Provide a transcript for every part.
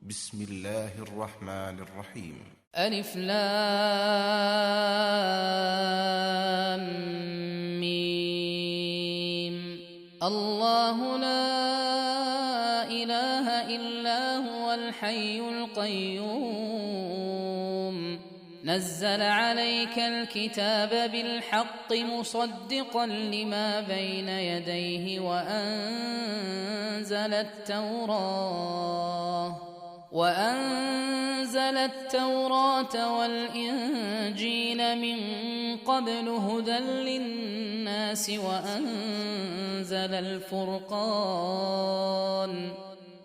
بسم الله الرحمن الرحيم. ألف لام ميم. الله لا إله إلا هو الحي القيوم نزل عليك الكتاب بالحق مصدقا لما بين يديه وأنزل التوراة والإنجيل من قبل هدى للناس وأنزل الفرقان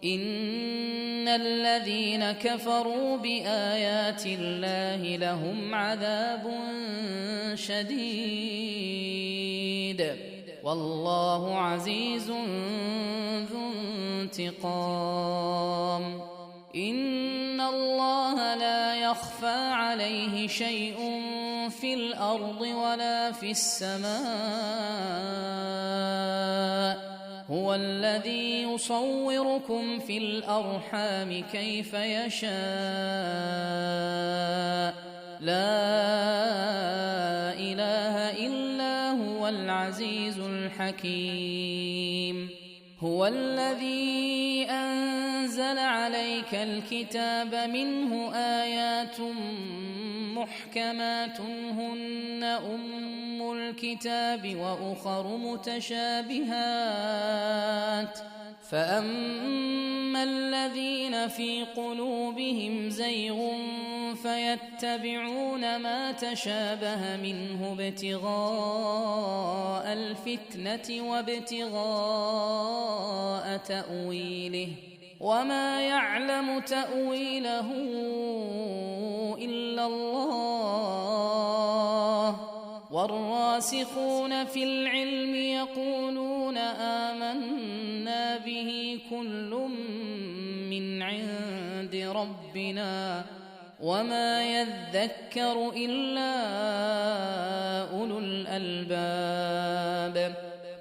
إن الذين كفروا بآيات الله لهم عذاب شديد والله عزيز ذو انتقام. إن الله لا يخفى عليه شيء في الأرض ولا في السماء هو الذي يصوركم في الأرحام كيف يشاء لا إله إلا هو العزيز الحكيم. هو الذي أنزل عليك الكتاب منه آيات محكمات هن أم الكتاب وأخر متشابهات فأما الذين في قلوبهم زيغ فيتبعون ما تشابه منه ابتغاء الفتنة وابتغاء تأويله وما يعلم تأويله إلا الله والراسخون في العلم يقولون آمنا به كل من عند ربنا وما يذكر إلا أولو الألباب.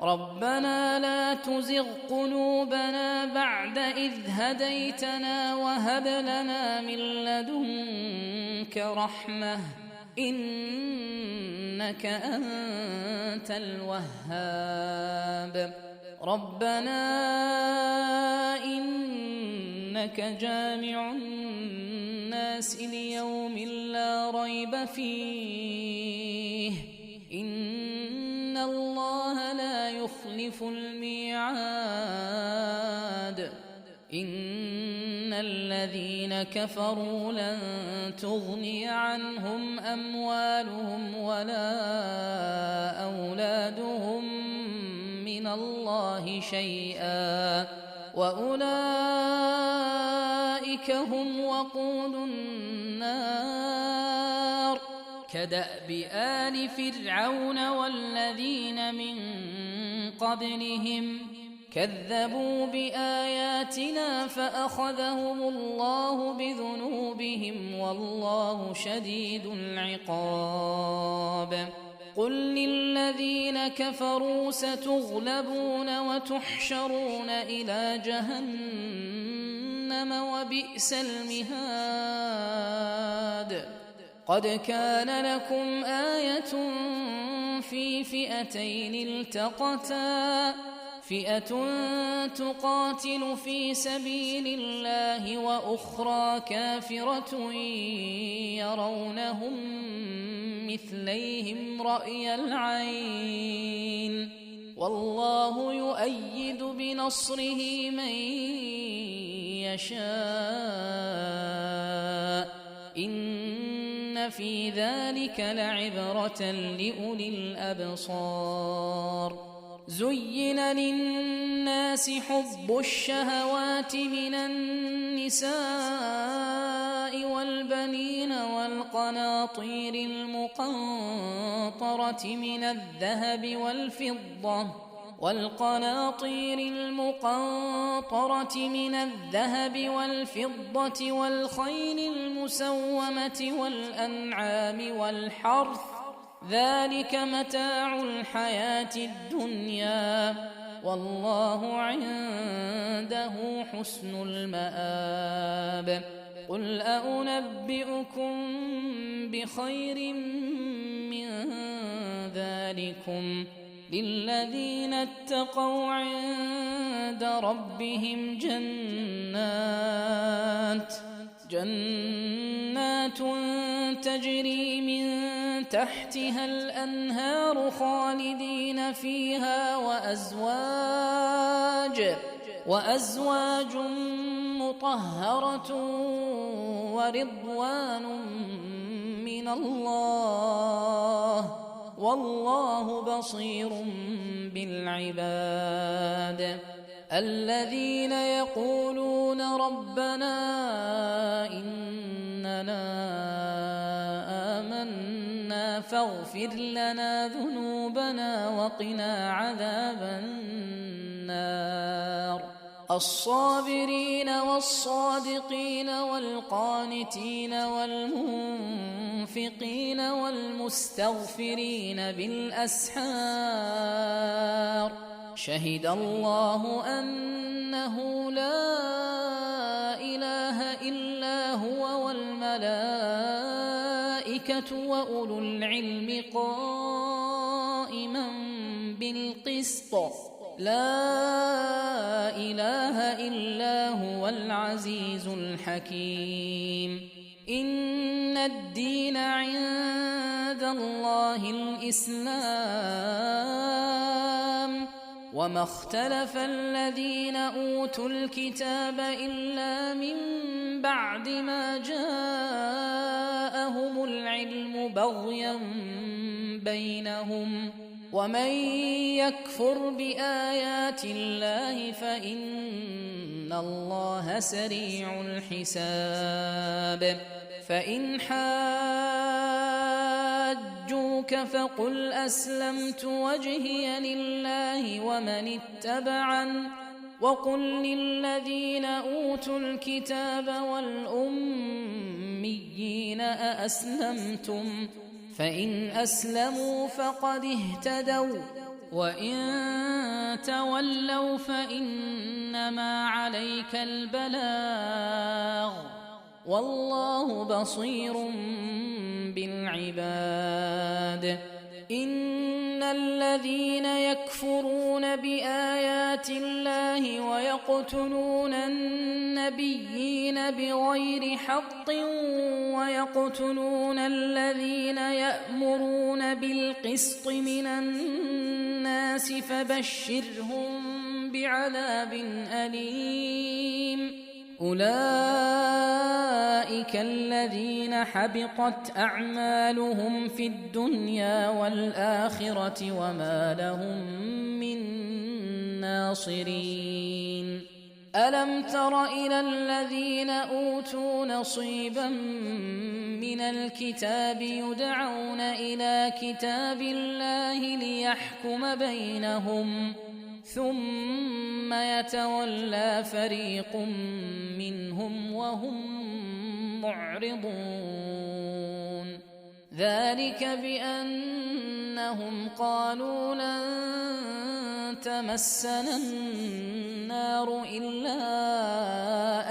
ربنا لا تزغ قلوبنا بعد إذ هديتنا وهب لنا من لدنك رحمة إنك أنت الوهاب. ربنا إنك جامع الناس ليوم لا ريب فيه إن الله لا يخلف الميعاد. إن الذين كفروا لن تغني عنهم أموالهم ولا أولادهم من الله شيئا وأولئك هم وقود النار كدأب آل فرعون والذين من قبلهم كذبوا بآياتنا فأخذهم الله بذنوبهم والله شديد العقاب. قل للذين كفروا ستغلبون وتحشرون إلى جهنم وبئس المهاد. قد كان لكم آية في فئتين التقتا فئة تقاتل في سبيل الله وأخرى كافرة يرونهم مثليهم رأي العين والله يؤيد بنصره من يشاء إن في ذلك لعبرة لأولي الأبصار. زين للناس حب الشهوات من النساء والبنين والقناطير المقنطرة من الذهب والفضة والخيل المسومة والأنعام والحرث ذلك متاع الحياة الدنيا والله عنده حسن المآب. قل أنبئكم بخير من ذلكم للذين اتقوا عند ربهم جنات تجري من تحتها الأنهار خالدين فيها وأزواج مطهرة ورضوان من الله والله بصير بالعباد. الذين يقولون ربنا إننا آمنا فاغفر لنا ذنوبنا وقنا عذاب النار. الصابرين والصادقين والقانتين والمنفقين والمستغفرين بالأسحار. شهد الله أنه لا إله إلا هو والملائكة وأولو العلم قائما بالقسط. لا إله إلا هو العزيز الحكيم. إن الدين عند الله الإسلام وما اختلف الذين أوتوا الكتاب إلا من بعد ما جاءهم العلم بغيا بينهم ومن يكفر بآيات الله فإن الله سريع الحساب. فإن حاجوك فقل أسلمت وجهي لله ومن اتبعن وقل للذين أوتوا الكتاب والأميين أأسلمتم فإن أسلموا فقد اهتدوا وإن تولوا فإنما عليك البلاغ والله بصير بالعباد. إن الذين يكفرون بآيات الله ويقتلون النبيين بغير حق ويقتلون الذين يأمرون بالقسط من الناس فبشرهم بعذاب أليم. أولئك الذين حبطت أعمالهم في الدنيا والآخرة وما لهم من ناصرين. ألم تر إلى الذين أوتوا نصيبا من الكتاب يدعون إلى كتاب الله ليحكم بينهم ثم يتولى فريق منهم وهم معرضون. ذلك بأنهم قالوا لن تمسنا النار إلا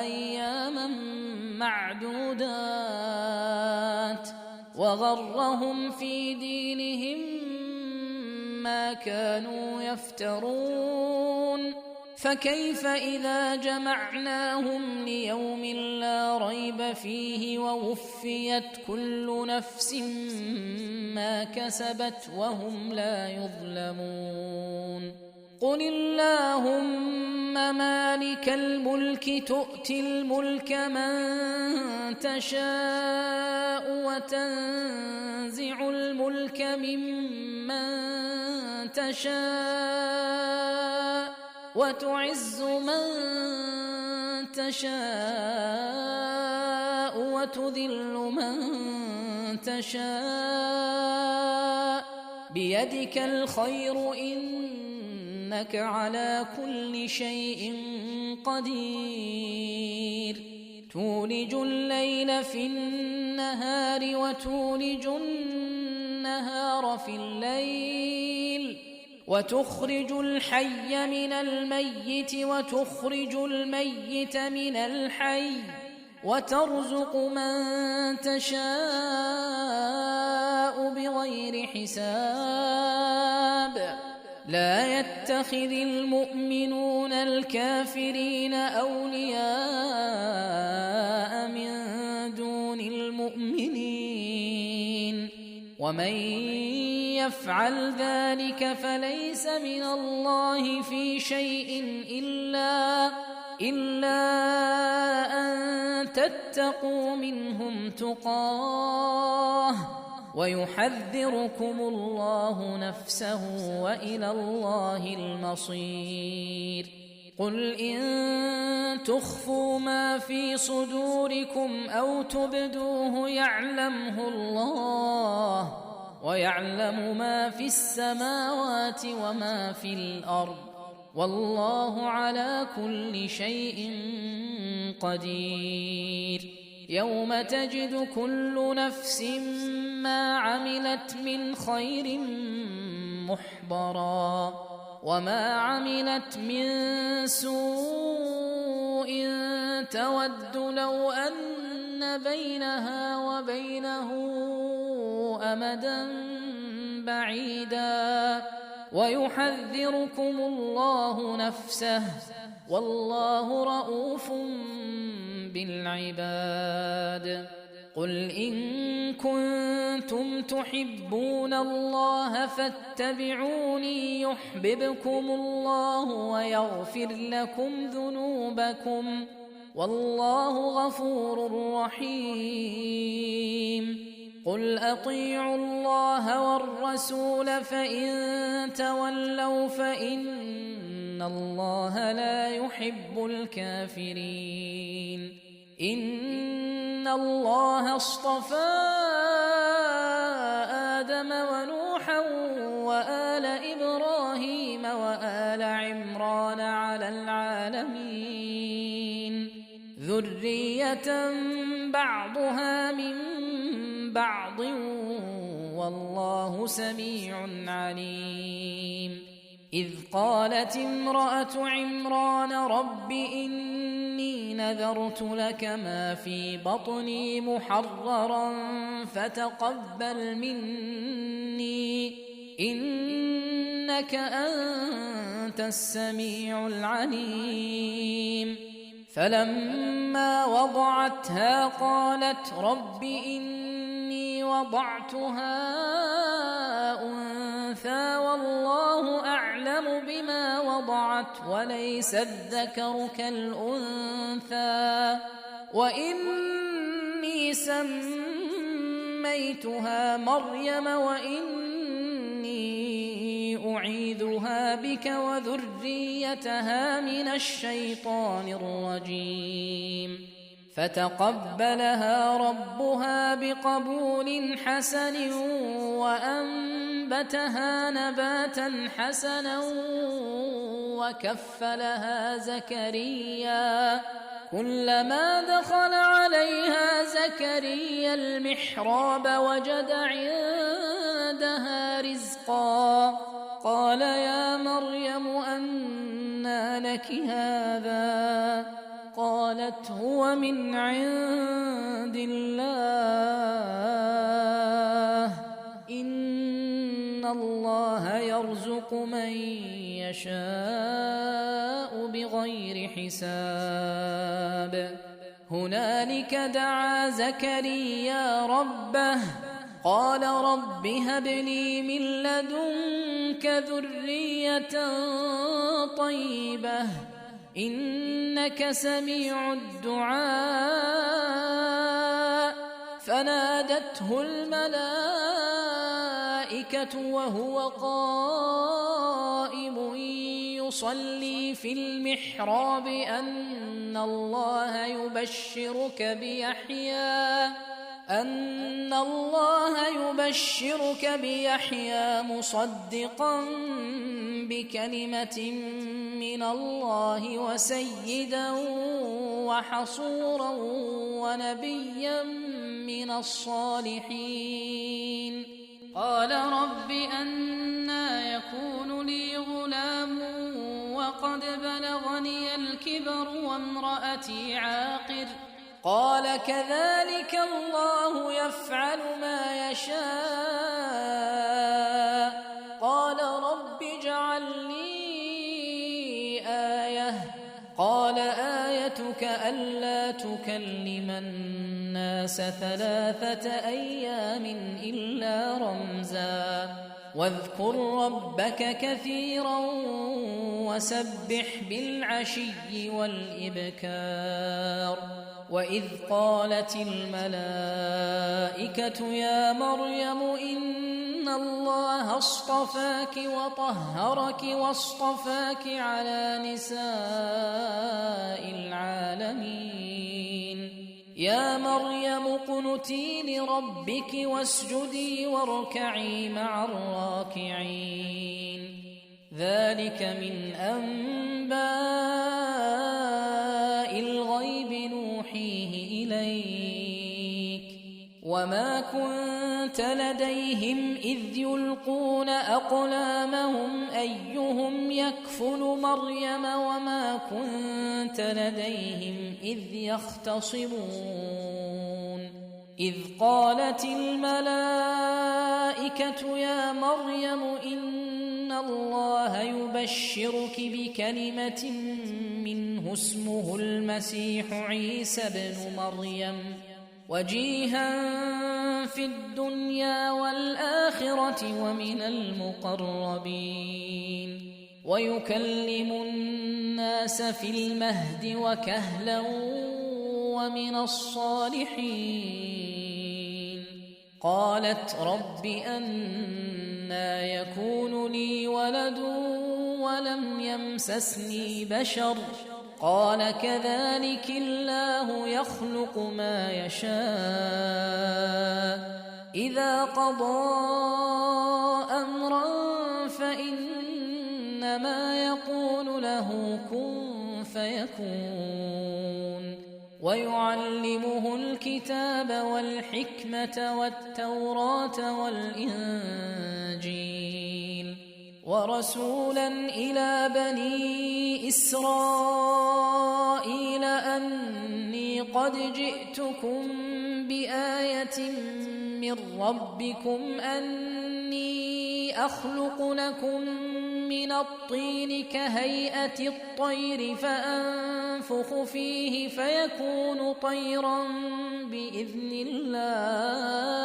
أياما معدودات وغرهم في دينهم ما كانوا يفترون. فكيف إذا جمعناهم ليوم لا ريب فيه ووفيت كل نفس ما كسبت وهم لا يظلمون. قل اللهم مالك الملك تؤتي الملك من تشاء وتنزع الملك ممن تشاء وتعز من تشاء وتذل من تشاء بيدك الخير إنك على كل شيء قدير. تولج الليل في النهار وتولج النهار في الليل وتخرج الحي من الميت وتخرج الميت من الحي وترزق من تشاء بغير حساب لا يتخذ المؤمنون الكافرين أولياء من دون المؤمنين ومن يفعل ذلك فليس من الله في شيء إلا أن تتقوا منهم تقاه ويحذركم الله نفسه وإلى الله المصير قل إن تخفوا ما في صدوركم أو تبدوه يعلمه الله ويعلم ما في السماوات وما في الأرض والله على كل شيء قدير يوم تجد كل نفس ما عملت من خير محضرا وما عملت من سوء تود لو أن بينها وبينه أمدا بعيدا ويحذركم الله نفسه والله رؤوف بالعباد قل إن كنتم تحبون الله فاتبعوني يحببكم الله ويغفر لكم ذنوبكم والله غفور رحيم قل أطيعوا الله والرسول فإن تولوا فإن الله لا يحب الكافرين إن الله اصطفى آدم ونوحا وآل إبراهيم وآل عمران على العالمين ذرية بعضها من بعض والله سميع عليم إذ قالت امرأة عمران رب إني نذرت لك ما في بطني محررا فتقبل مني إنك أنت السميع العليم فلما وضعتها قالت رب إني وضعتها أنثى والله أعلم بما وضعت وليس الذكر كالأنثى وإني سميتها مريم وإني أعيذها بك وذريتها من الشيطان الرجيم فتقبلها ربها بقبول حسن وأنبتها نباتا حسنا وكفلها زكريا كلما دخل عليها زكريا المحراب وجد عندها رزقا قال يا مريم أنى لك هذا قالت هو من عند الله إن الله يرزق من يشاء بغير حساب هنالك دعا زكريا ربه قال رب هب لي من لدنك ذرية طيبة إنك سميع الدعاء فنادته الملائكة وهو قائم يصلي في المحراب أن الله يبشرك بيحيى مصدقا بكلمة من الله وسيدا وحصورا ونبيا من الصالحين قال رب أنى يكون لي غلام وقد بلغني الكبر وامرأتي عاقر؟ قال كذلك الله يفعل ما يشاء. قال رب اجعل لي آية. قال آيتك ألا تكلم الناس 3 أيام إلا رمزا واذكر ربك كثيرا وسبح بالعشي والإبكار. وإذ قالت الملائكة يا مريم إن الله اصطفاك وطهرك واصطفاك على نساء العالمين. يا مريم اقنتي لربك واسجدي واركعي مع الراكعين. ذلك من أنباء الغيب نوحيه إليك وما كنت لديهم إذ يلقون أقلامهم أيهم يكفل مريم وما كنت لديهم إذ يختصمون. إذ قالت الملائكة يا مريم إن الله يبشرك بكلمة منه اسمه المسيح عيسى ابن مريم وجيها في الدنيا والآخرة ومن المقربين ويكلم الناس في المهد وكهلا ومن الصالحين. قالت رب أنى يكون لي ولد ولم يمسسني بشر قال كذلك الله يخلق ما يشاء إذا قضى أمرا فإنما يقول له كن فيكون. ويعلمه الكتاب والحكمة والتوراة والإنجيل ورسولا إلى بني إسرائيل أني قد جئتكم بآية من ربكم أني أخلق لكم من الطين كهيئة الطير فأنفخ فيه فيكون طيرا بإذن الله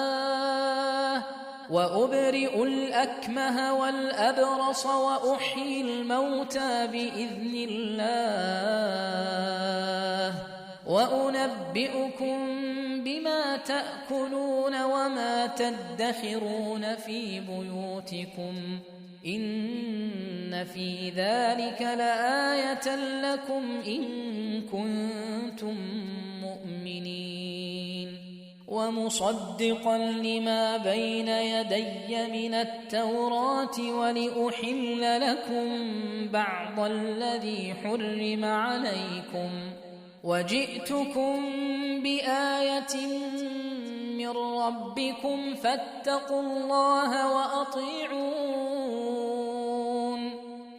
وأبرئ الأكمه والأبرص وأحيي الموتى بإذن الله وأنبئكم بما تأكلون وما تدخرون في بيوتكم إن في ذلك لآية لكم إن كنتم مؤمنين. ومصدقا لما بين يدي من التوراة ولأحل لكم بعض الذي حرم عليكم وجئتكم بآية من ربكم فاتقوا الله وأطيعون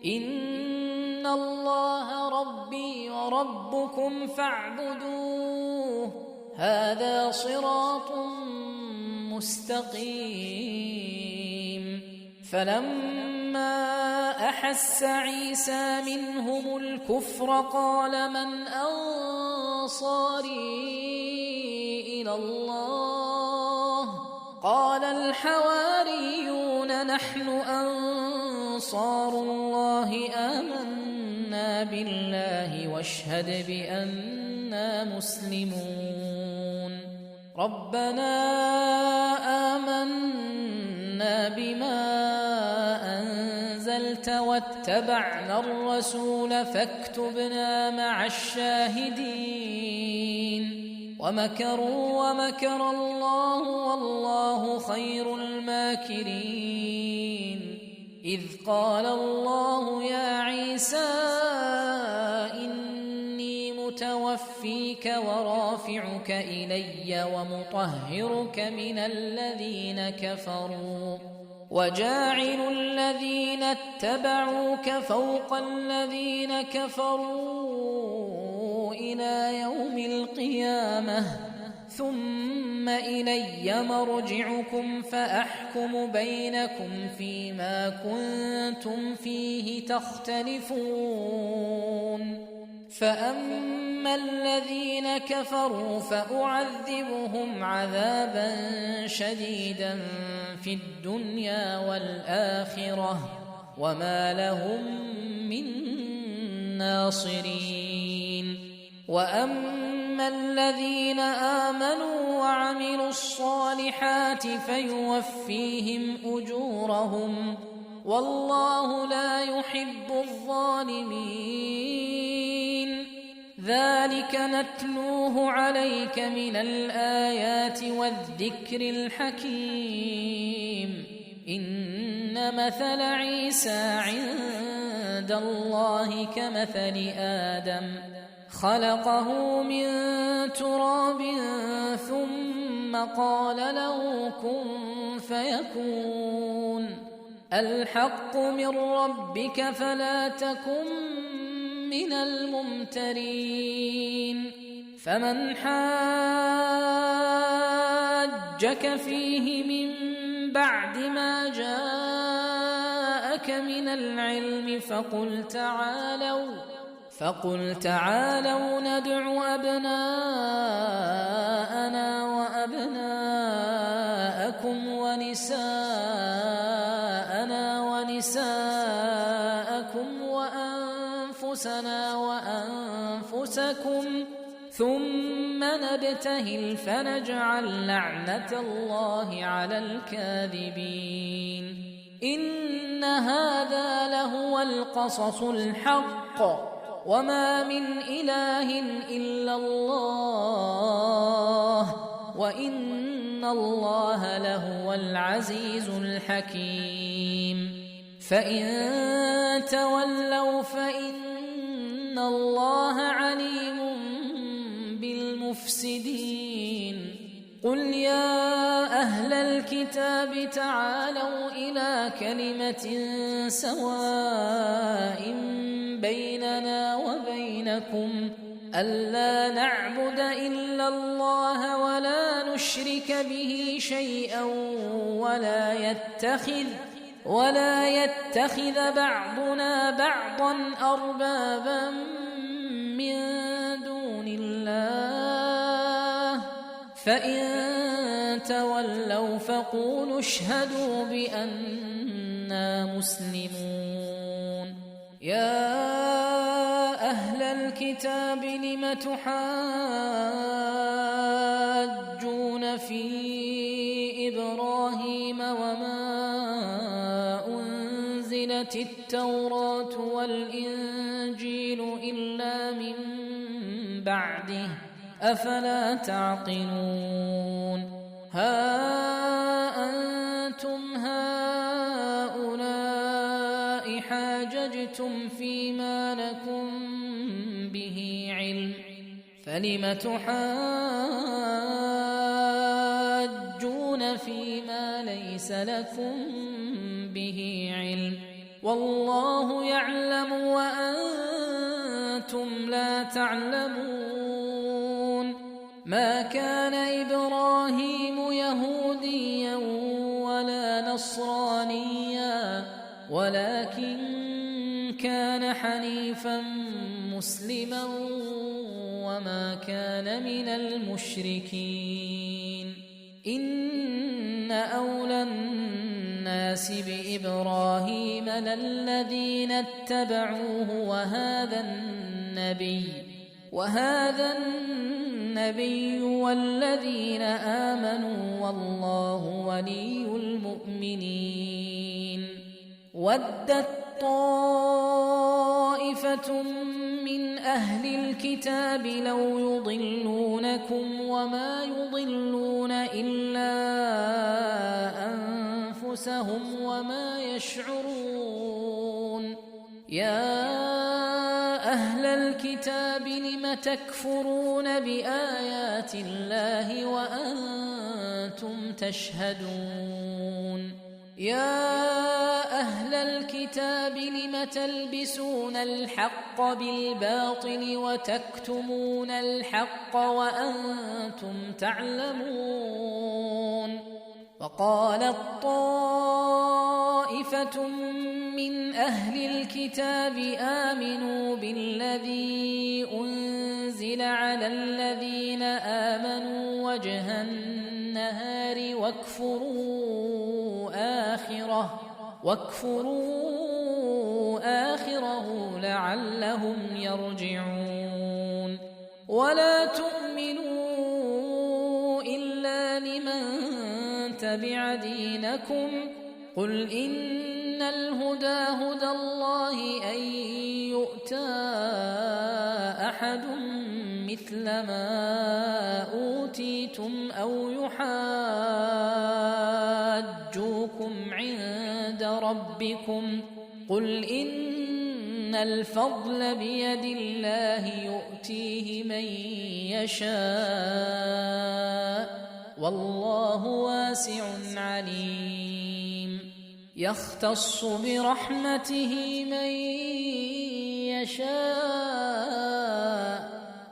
إن الله ربي وربكم فاعبدوه هذا صراط مستقيم. فلما أحس عيسى منهم الكفر قال من أنصاري إلى الله قال الحواريون نحن أنصار الله آمنا بالله واشهد بأننا مسلمون. ربنا آمنا بما أنزلت واتبعنا الرسول فاكتبنا مع الشاهدين. ومكروا ومكر الله والله خير الماكرين. إذ قال الله يا عيسى إني متوفيك ورافعك إلي ومطهرك من الذين كفروا وجاعل الذين اتبعوك فوق الذين كفروا إلى يوم القيامة ثم إلي مرجعكم فأحكم بينكم فيما كنتم فيه تختلفون فأما الذين كفروا فأعذبهم عذابا شديدا في الدنيا والآخرة وما لهم من ناصرين وأما الذين آمنوا وعملوا الصالحات فيوفيهم أجورهم والله لا يحب الظالمين ذلك نتلوه عليك من الآيات والذكر الحكيم إن مثل عيسى عند الله كمثل آدم خلقه من تراب ثم قال له كن فيكون الحق من ربك فلا تكن من الممترين فمن حاجك فيه من بعد ما جاءك من العلم فقل تعالوا ندع أبناءنا وأبناءكم ونساءنا ونساءكم وأنفسنا وأنفسكم ثم نبتهل فنجعل لعنة الله على الكاذبين إن هذا لهو القصص الحق وما من إله إلا الله وإن الله لهو العزيز الحكيم فإن تولوا فإن الله عليم بالمفسدين قل يا أهل الكتاب تعالوا إلى كلمة سواء بيننا وبينكم ألا نعبد إلا الله ولا نشرك به شيئا ولا يتخذ بعضنا بعضا أربابا من دون الله فإن تولوا فقولوا اشهدوا بأننا مسلمون يا أهل الكتاب لم تحاجون في إبراهيم وما أنزلت التوراة والإنجيل إلا من بعده أفلا تعقلون ها أنتم هؤلاء حاججتم فيما لكم به علم فلم تحاجون فيما ليس لكم به علم والله يعلم وأنتم لا تعلمون ما كان إبراهيم يهوديا ولا نصرانيا ولكن كان حنيفا مسلما وما كان من المشركين إن أولى الناس بإبراهيم للذين اتبعوه وهذا النبي والذين آمنوا والله ولي المؤمنين ودت طائفة من أهل الكتاب لو يضلونكم وما يضلون إلا أنفسهم وما يشعرون يا أهل الكتاب لم تكفرون بآيات الله وأنتم تشهدون يا أهل الكتاب لم تلبسون الحق بالباطل وتكتمون الحق وأنتم تعلمون. وقالت طائفة من أهل الكتاب آمنوا بالذي أنزل على الذين آمنوا وجه النهار واكفروا آخره لعلهم يرجعون. ولا تؤمنوا إلا لمن تبع دينكم قل إن الهدى هدى الله أن يؤتى أحد مثل ما أوتيتم أو يحاجوكم عند ربكم قل إن الفضل بيد الله يؤتيه من يشاء والله واسع عليم. يختص برحمته من يشاء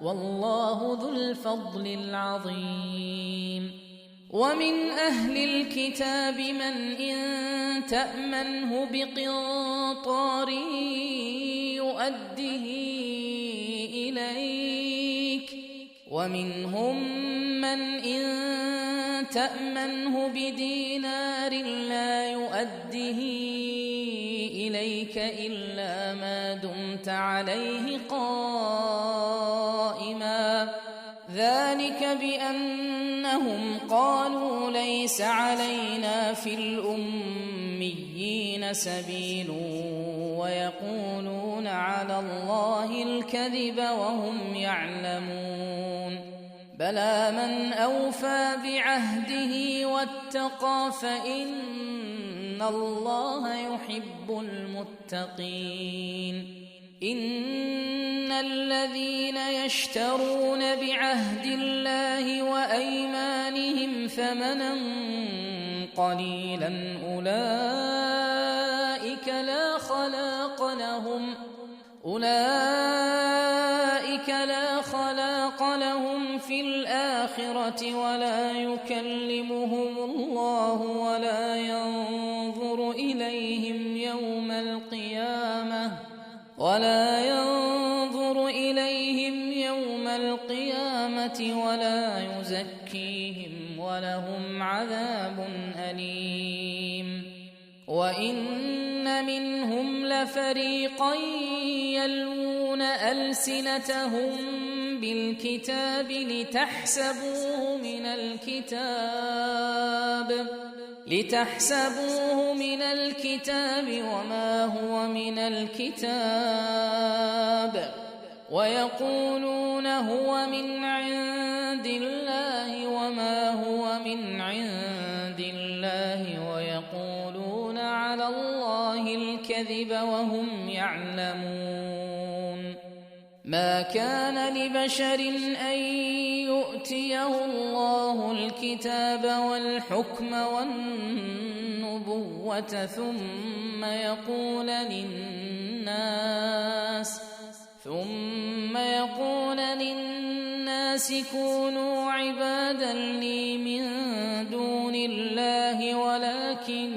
والله ذو الفضل العظيم. ومن أهل الكتاب من إن تأمنه بقنطار يؤده إليك ومنهم من إن تأمنه بدينار لا يؤده إليك إلا ما دمت عليه قائما ذلك بأنهم قالوا ليس علينا في الأميين سبيل ويقولون على الله الكذب وهم يعلمون. بلى من أوفى بعهده واتقى فإن الله يحب المتقين. إن الذين يشترون بعهد الله وأيمانهم ثمنا قليلا أولئك لا خلاق لهم في الآخرة ولا يكلمهم الله ولا ينظر إليهم يوم القيامة ولا يزكيهم ولهم عذاب أليم. وإن منهم لفريقا يلوون ألسنتهم بالكتاب لتحسبوه من الكتاب وما هو من الكتاب ويقولون هو من عند الله وما هو من عند الله ويقولون على الله الكذب وهم يعلمون. ما كان لبشر أن يؤتيه الله الكتاب والحكم والنبوة ثم يقول للناس كونوا عبادا لي من دون الله ولكن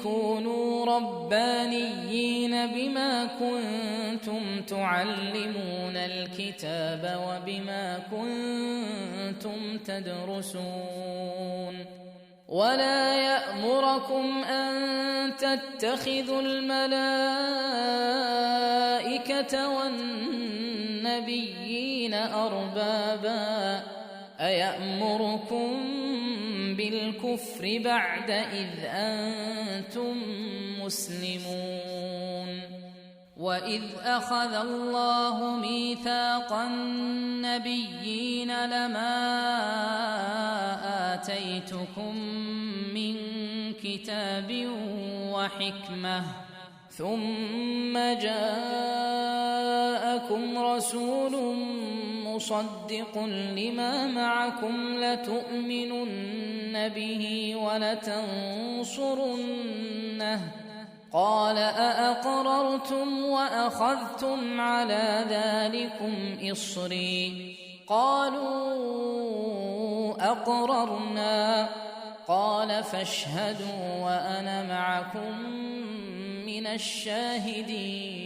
كونوا ربانيين بما كنتم تعلمون الكتاب وبما كنتم تدرسون. ولا يأمركم أن تتخذوا الملائكة والنبيين أربابا أيأمركم بالكفر بعد إذ أنتم مسلمون. وإذ أخذ الله ميثاق النبيين لما آتيتكم من كتاب وحكمة ثم جاءكم رسول مصدق لما معكم لتؤمنن به ولتنصرنه قال أأقررتم وأخذتم على ذلكم إصري قالوا أقررنا قال فاشهدوا وأنا معكم من الشاهدين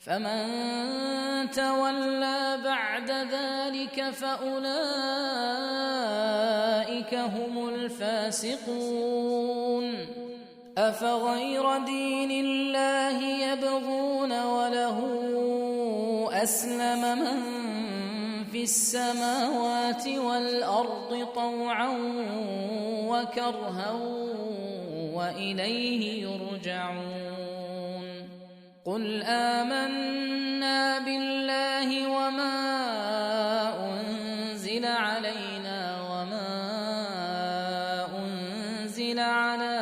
فمن تولى بعد ذلك فأولئك هم الفاسقون أفغير دين الله يبغون وله أسلم من في السماوات والأرض طوعا وكرها وإليه يرجعون قل آمنا بالله وما أنزل علينا وما أنزل على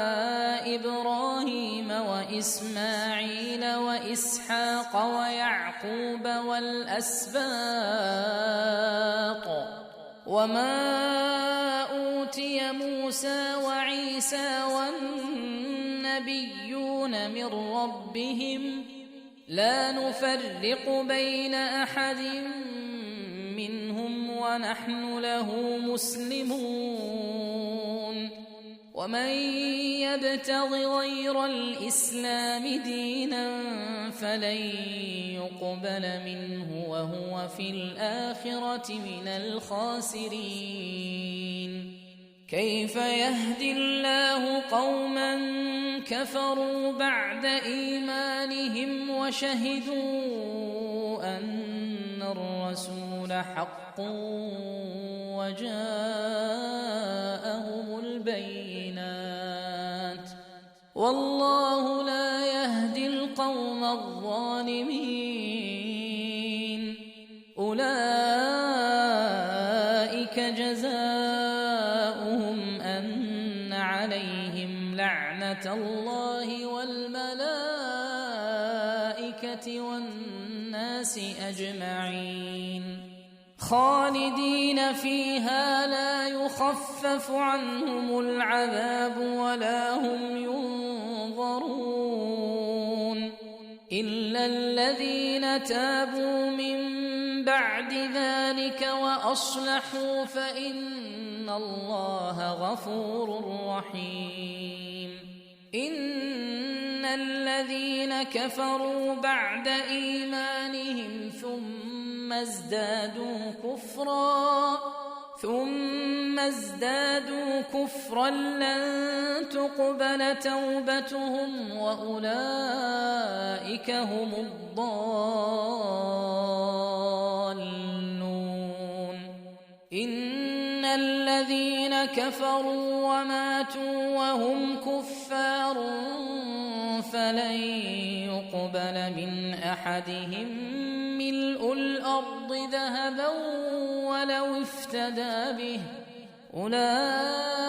إبراهيم وإسماعيل وإسحاق ويعقوب والأسباط وما أوتي موسى وعيسى والنبيون من ربهم لا نفرق بين أحد منهم ونحن له مسلمون ومن يبتغ غير الإسلام دينا فلن يقبل منه وهو في الآخرة من الخاسرين كيف يهدي الله قوما كفروا بعد إيمانهم وشهدوا أن الرسول حق وجاءهم البينات والله لا يهدي القوم الظالمين أولئك جزاؤهم أن عليهم لعنة الله والملائكة والناس أجمعين خالدين فيها لا يخفف عنهم العذاب ولا هم ينظرون إلا الذين تابوا من بعد ذلك وأصلحوا فإن الله غفور رحيم إن الذين كفروا بعد إيمانهم ثم ازدادوا كفرا لن تقبل توبتهم وأولئك هم الضالون إن الذين كفروا وماتوا وهم كفار فلن يقبل من أحدهم ملء الأرض ذهبا ولو افتدى به أولئك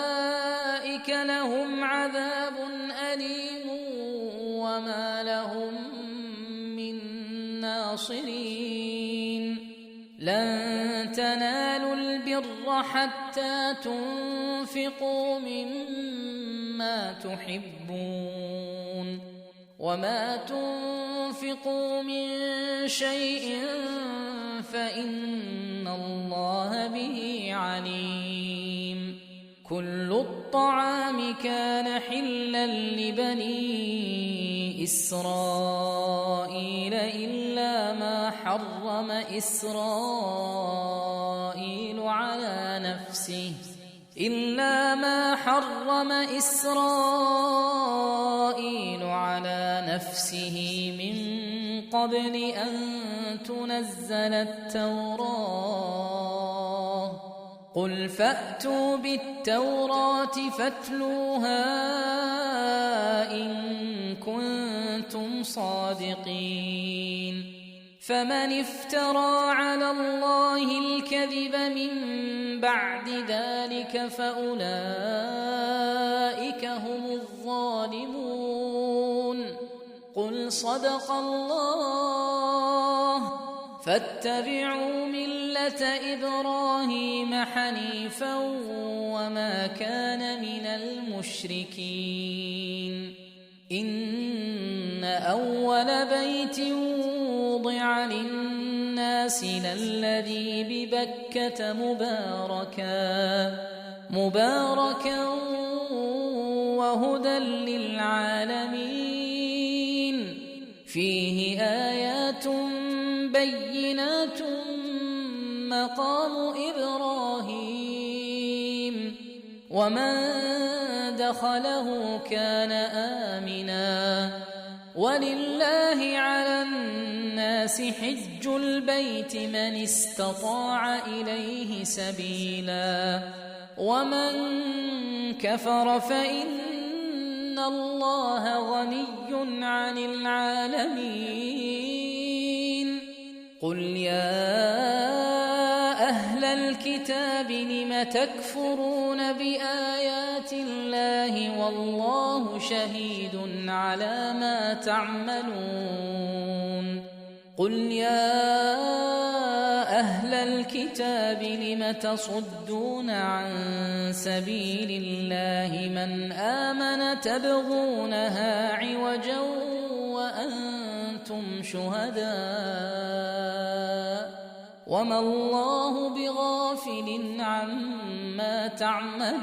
لهم عذاب أليم وما لهم من ناصرين لن تنالوا البر حتى تنفقوا مما تحبون وما تنفقوا من شيء فإن الله به عليم كل الطعام كان حلا لبني إسرائيل إلا ما حرم إسرائيل على نفسه من قبل أن تنزل التوراة قل فأتوا بالتوراة فاتلوها إن كنتم صادقين فمن افترى على الله الكذب من بعد ذلك فأولئك هم الظالمون قل صدق الله فاتبعوا ملة إبراهيم حنيفا وما كان من المشركين إن أول بيت وضع للناس للذي ببكة مباركا وهدى للعالمين فيه آيات بينات مقام إبراهيم ومن دخله كان آمنا ولله على الناس حج البيت من استطاع إليه سبيلا ومن كفر فإن الله غني عن العالمين قل يا أهل الكتاب لم تكفرون بآيات الله والله شهيد على ما تعملون قل يا أهل الكتاب لم تصدون عن سبيل الله من آمن تبغونها عوجا وأنتم شهداء وما الله بغافل عما تعملون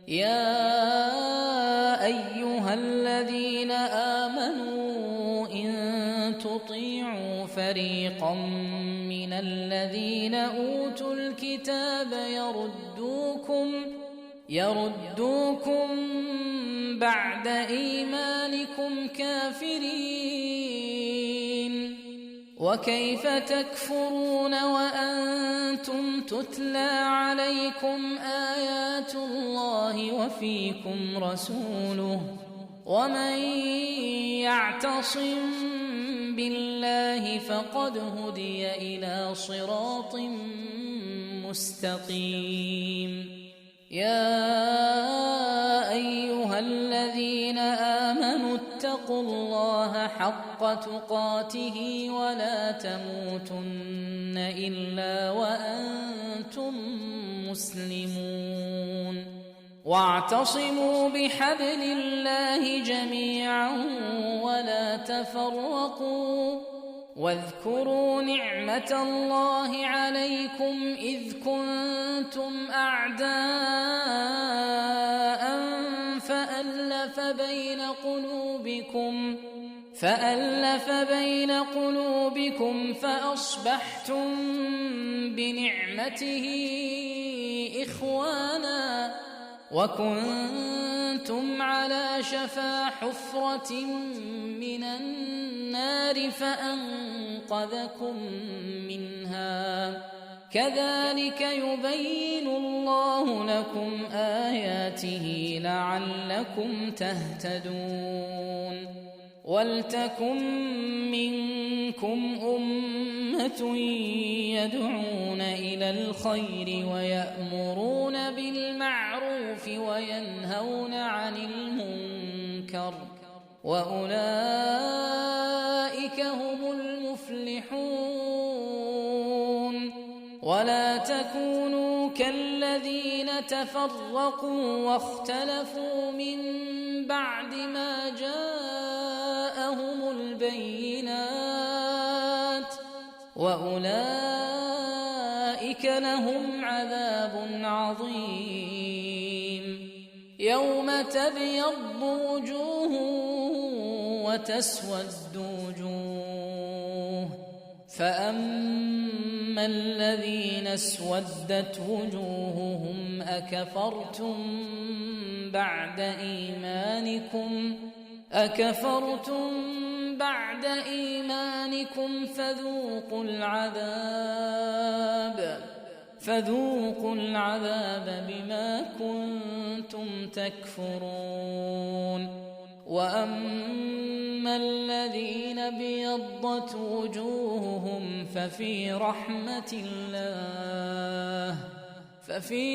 يا أيها الذين آمنوا إن تطيعوا فريقا من الذين أوتوا الكتاب يردوكم بعد إيمانكم كافرين وكيف تكفرون وأنتم تتلى عليكم آيات الله وفيكم رسوله ومن يعتصم بالله فقد هدي إلى صراط مستقيم يا أيها الذين آمنوا اتقوا الله حق تقاته ولا تموتن إلا وأنتم مسلمون واعتصموا بحبل الله جميعا ولا تفرقوا واذكروا نعمة الله عليكم إذ كنتم أعداء فألف بين قلوبكم فأصبحتم بنعمته إخوانا وكنتم على شفا حفرة من النار فأنقذكم منها كذلك يبين الله لكم آياته لعلكم تهتدون ولتكن منكم أمة يدعون إلى الخير ويأمرون بالمعروف وينهون عن المنكر وأولئك هم المفلحون ولا تكونوا كالذين تفرقوا واختلفوا من بعد ما جاءهم البينات وأولئك لهم عذاب عظيم يوم تبيض وجوه وتسود وجوه فأما الذين اسودت وجوههم أكفرتم بعد إيمانكم فذوقوا العذاب بما كنتم تكفرون وأما الذين بيضت وجوههم ففي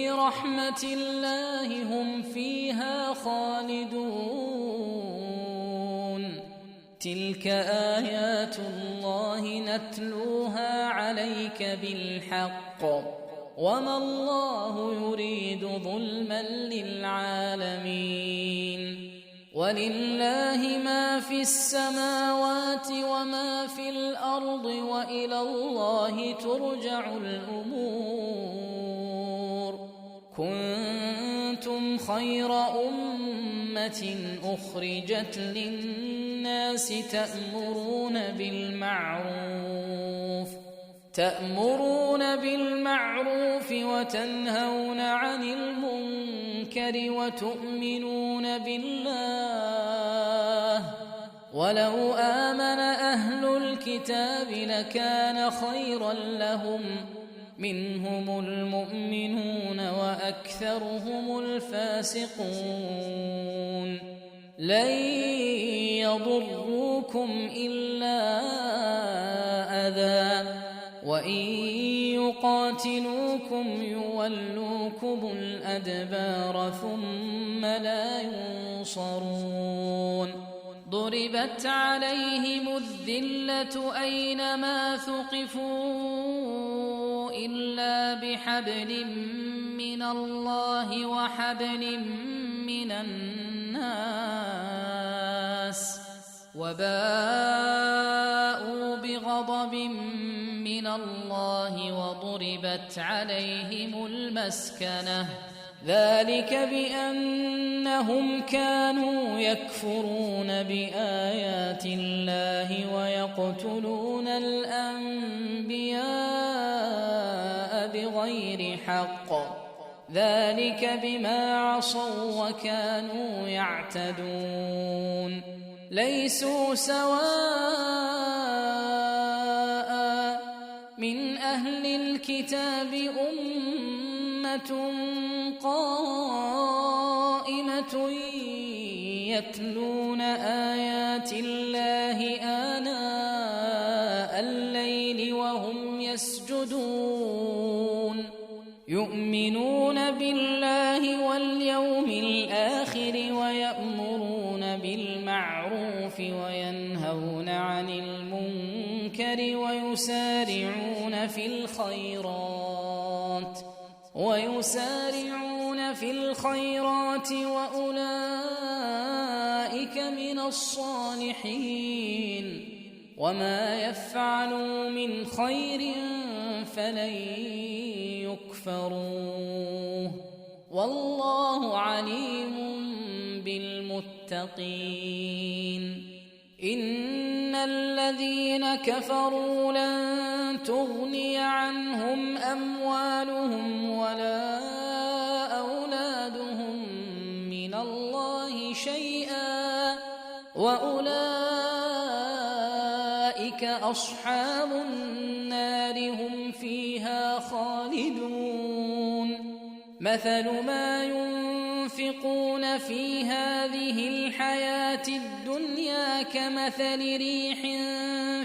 رحمة الله هم فيها خالدون تلك آيات الله نتلوها عليك بالحق وما الله يريد ظلما للعالمين ولله ما في السماوات وما في الأرض وإلى الله ترجع الأمور كنتم خير أمة أخرجت للناس تأمرون بالمعروف وتنهون عن المنكر وتؤمنون بالله ولو آمن أهل الكتاب لكان خيرا لهم منهم المؤمنون وأكثرهم الفاسقون لن يضروكم إلا أذى وإن يقاتلوكم يولوكم الأدبار ثم لا ينصرون ضربت عليهم الذلة أينما ثقفوا إلا بحبل من الله وحبل من الناس وباءوا بغضب من الله وضربت عليهم المسكنة ذلك بأنهم كانوا يكفرون بآيات الله ويقتلون الأنبياء بغير حق ذلك بما عصوا وكانوا يعتدون ليسوا سواء من أهل الكتاب أمة قائمة يتلون آيات الله آناء الليل وهم يسجدون يؤمنون بالله واليوم الآخر ويأمرون بالمعروف وينهون عن المنكر ويسارعون في الخيرات وأولئك من الصالحين وما يفعلوا من خير فلن يكفروه والله عليم بالمتقين إن الذين كفروا لن تغني عنهم أموالهم ولا أولادهم من الله شيئا وأولئك أصحاب النار هم فيها خالدون مثل ما ينفقون في هذه الحياة الدنيا كمثل ريح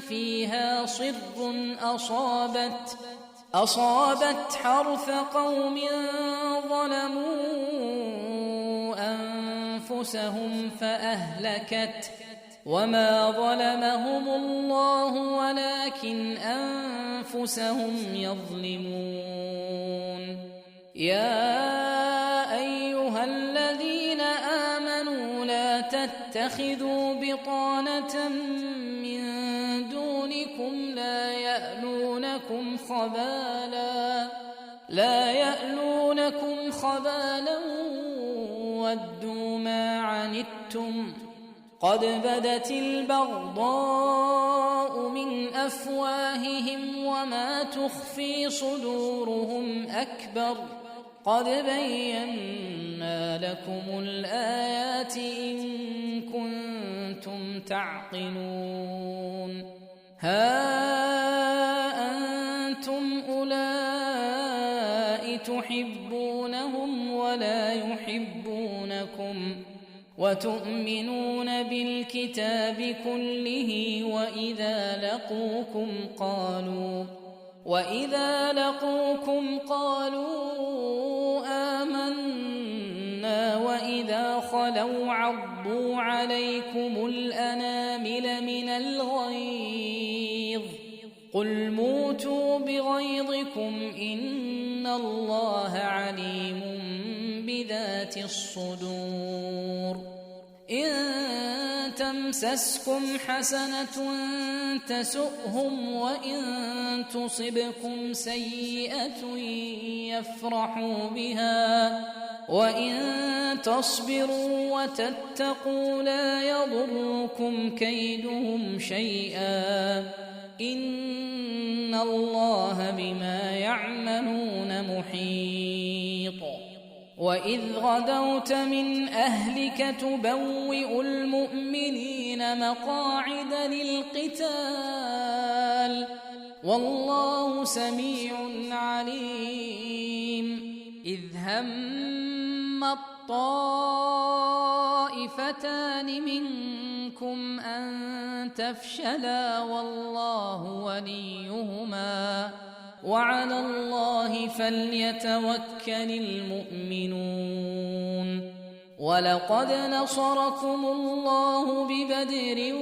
فيها صر أصابت حرث قوم ظلموا أنفسهم فأهلكت وما ظلمهم الله ولكن أنفسهم يظلمون يا أيها الذين آمنوا لا تتخذوا بطانة من دونكم لا يألونكم خبالا ودوا ما عنتم قد بدت البغضاء من أفواههم وما تخفي صدورهم أكبر قد بينا لكم الآيات إن كنتم تعقلون ها أنتم أولئك تحبونهم ولا يحبونكم وتؤمنون بالكتاب كله وإذا لقوكم قالوا آمنا وإذا خلوا ولو عضوا عليكم الأنامل من الغيظ قل موتوا بغيظكم إن الله عليم بذات الصدور إن تمسسكم حسنة تسؤهم وإن تصبكم سيئة يفرحوا بها وإن تصبروا وتتقوا لا يضركم كيدهم شيئا إن الله بما يعملون محيط وإذ غدوت من أهلك تبوئ المؤمنين مقاعد للقتال والله سميع عليم إذ هم الطائفتان منكم أن تفشلا والله وليهما وعلى الله فليتوكل المؤمنون ولقد نصركم الله ببدر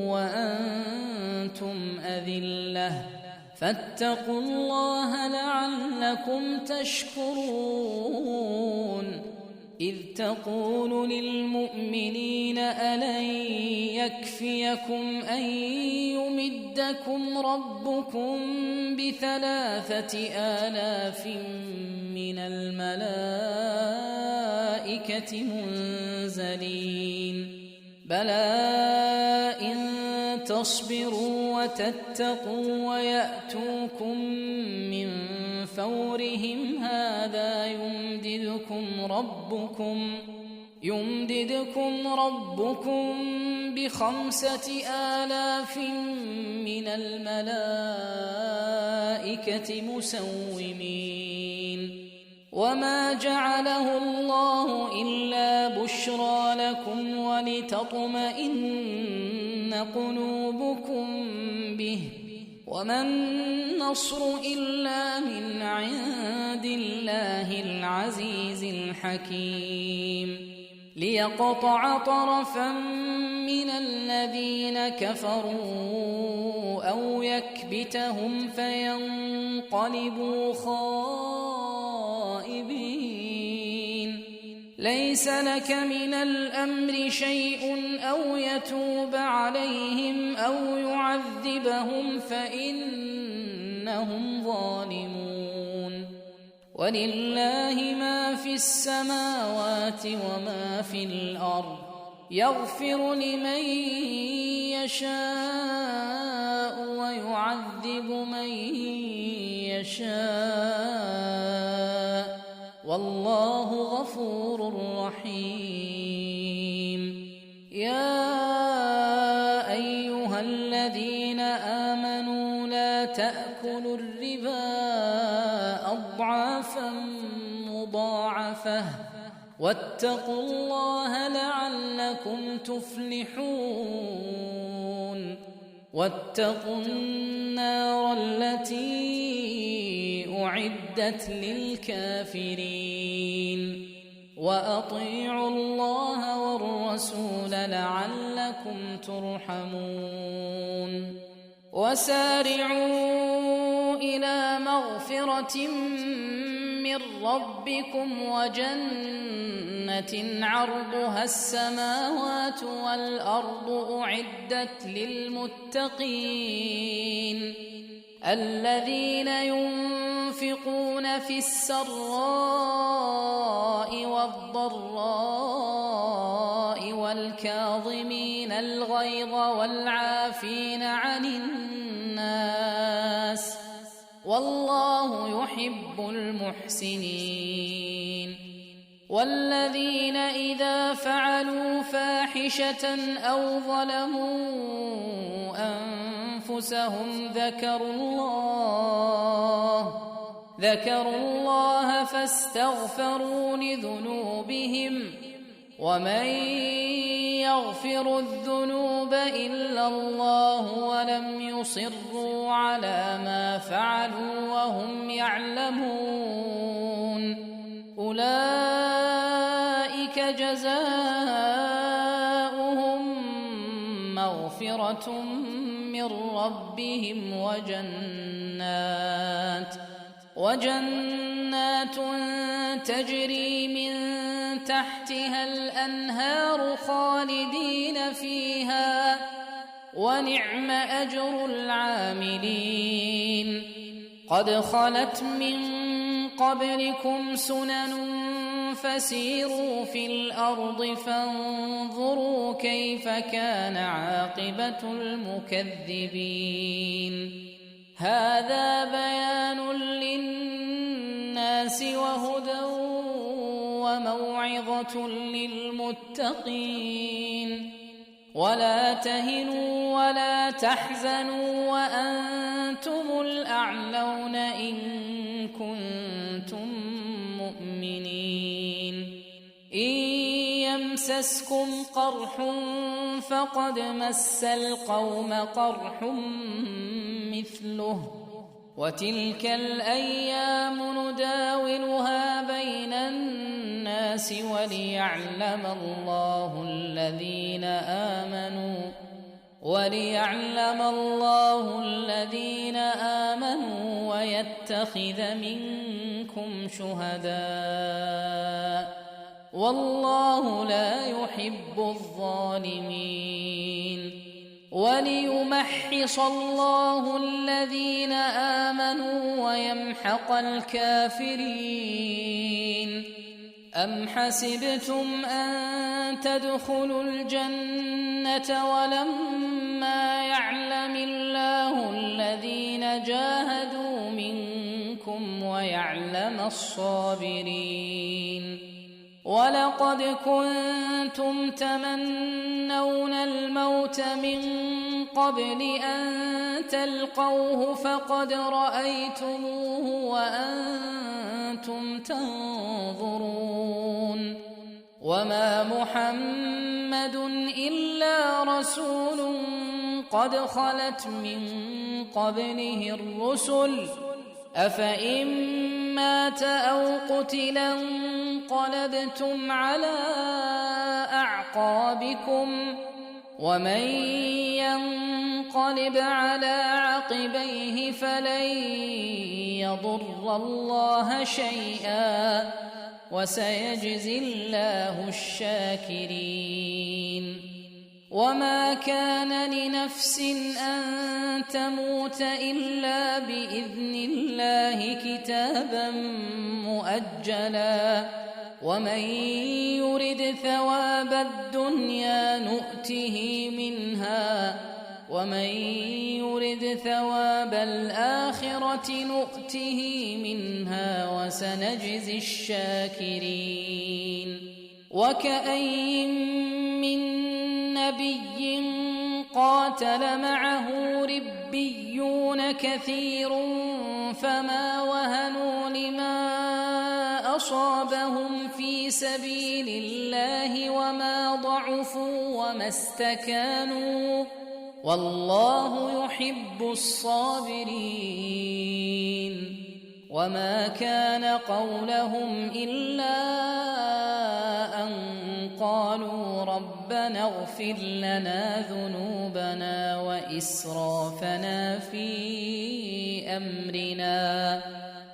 وأنتم أذلة فاتقوا الله لعلكم تشكرون إذ تقول للمؤمنين ألن يكفيكم أن يمدكم ربكم ب3,000 من الملائكة منزلين بلى إن تصبروا وتتقوا ويأتوكم من فورهم هذا يمددكم ربكم ب5,000 من الملائكة مسومين وما جعله الله إلا بشرى لكم ولتطمئن قلوبكم به وما النصر إلا من عند الله العزيز الحكيم ليقطع طرفا من الذين كفروا أو يكبتهم فينقلبوا خائبين ليس لك من الأمر شيء أو يتوب عليهم أو يعذبهم فإنهم ظالمون ولله ما في السماوات وما في الأرض يغفر لمن يشاء ويعذب من يشاء والله غفور رحيم يا أيها الذين آمنوا لا تأكلوا الربا أضعافا مضاعفة واتقوا الله لعلكم تفلحون واتقوا النار التي أعدت للكافرين وأطيعوا الله والرسول لعلكم ترحمون وسارعوا إلى مغفرة من ربكم وجنة عرضها السماوات والأرض أعدت للمتقين الذين ينفقون في السراء والضراء والكاظمين الغيظ والعافين عن الناس والله يحب المحسنين والذين إذا فعلوا فاحشة أو ظلموا أنفسهم ذكروا الله فاستغفروا لذنوبهم ومن يغفر الذنوب إلا الله ولم يصروا على ما فعلوا وهم يعلمون أولئك جزاؤهم مغفرة من ربهم وجنات تجري من تحتها الأنهار خالدين فيها ونعم أجر العاملين. قد خلت من قبلكم سنن فسيروا في الأرض فانظروا كيف كان عاقبة المكذبين. هذا بيان للناس وهدى وموعظة للمتقين. ولا تهنوا ولا تحزنوا وأنتم الأعلون إن كنتم مؤمنين. إن يمسسكم قرح فقد مس القوم قرح مثله وتلك الأيام نداولها بين الناس وليعلم الله الذين آمنوا ويتخذ منكم شهداء والله لا يحب الظالمين. وليمحص الله الذين آمنوا ويمحق الكافرين. أم حسبتم أن تدخلوا الجنة ولما يعلم الله الذين جاهدوا منكم ويعلم الصابرين. ولقد كنتم تمنون الموت من قبل أن تلقوه فقد رأيتموه وأنتم تنظرون. وما محمد إلا رسول قد خلت من قبله الرسل أفإن مات أو قتلا انقلبتم على أعقابكم ومن ينقلب على عقبيه فلن يضر الله شيئا وسيجزي الله الشاكرين. وما كان لنفس أن تموت إلا بإذن الله كتابا مؤجلا ومن يرد ثواب الدنيا نؤته منها ومن يرد ثواب الآخرة نؤته منها وسنجزي الشاكرين. وكأين من نبي قاتل معه ربيون كثير فما وهنوا لما أصابهم في سبيل الله وما ضعفوا وما استكانوا والله يحب الصابرين. وما كان قولهم إلا أن قالوا ربنا اغفر لنا ذنوبنا وإسرافنا في أمرنا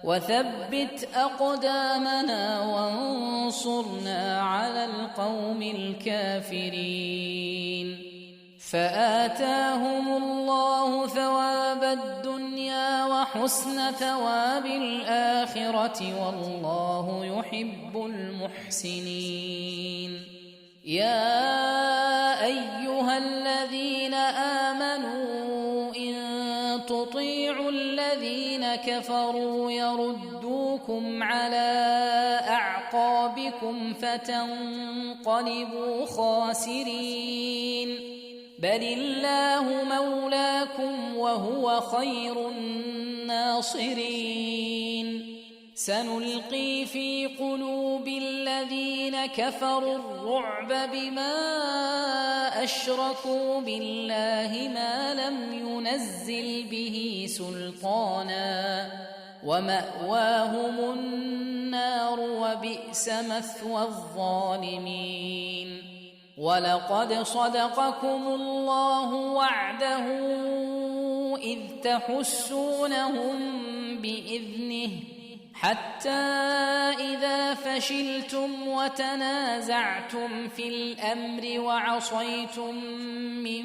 وثبت أقدامنا وانصرنا على القوم الكافرين. فآتاهم الله ثواب الدنيا وحسن ثواب الآخرة والله يحب المحسنين. يا أيها الذين آمنوا إن تطيعوا الذين كفروا يردوكم على أعقابكم فتنقلبوا خاسرين بل الله مولاكم وهو خير الناصرين. سنلقي في قلوب الذين كفروا الرعب بما أشركوا بالله ما لم ينزل به سلطانا ومأواهم النار وبئس مثوى الظالمين. ولقد صدقكم الله وعده إذ تحسونهم بإذنه حتى إذا فشلتم وتنازعتم في الأمر وعصيتم من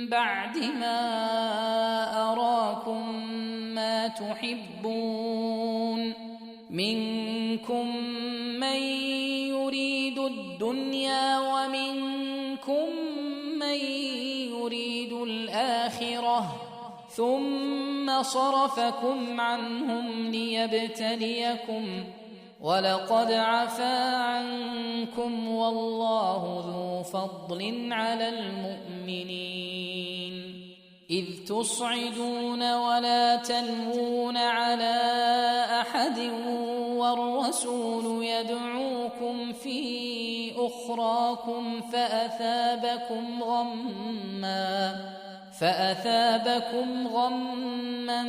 بعد ما أراكم ما تحبون منكم من يريد الدنيا ومنكم من يريد الآخرة ثم صرفكم عنهم ليبتليكم ولقد عفا عنكم والله ذو فضل على المؤمنين إذ تصعدون ولا تلوون على أحد والرسول يدعوكم في أخراكم فأثابكم غما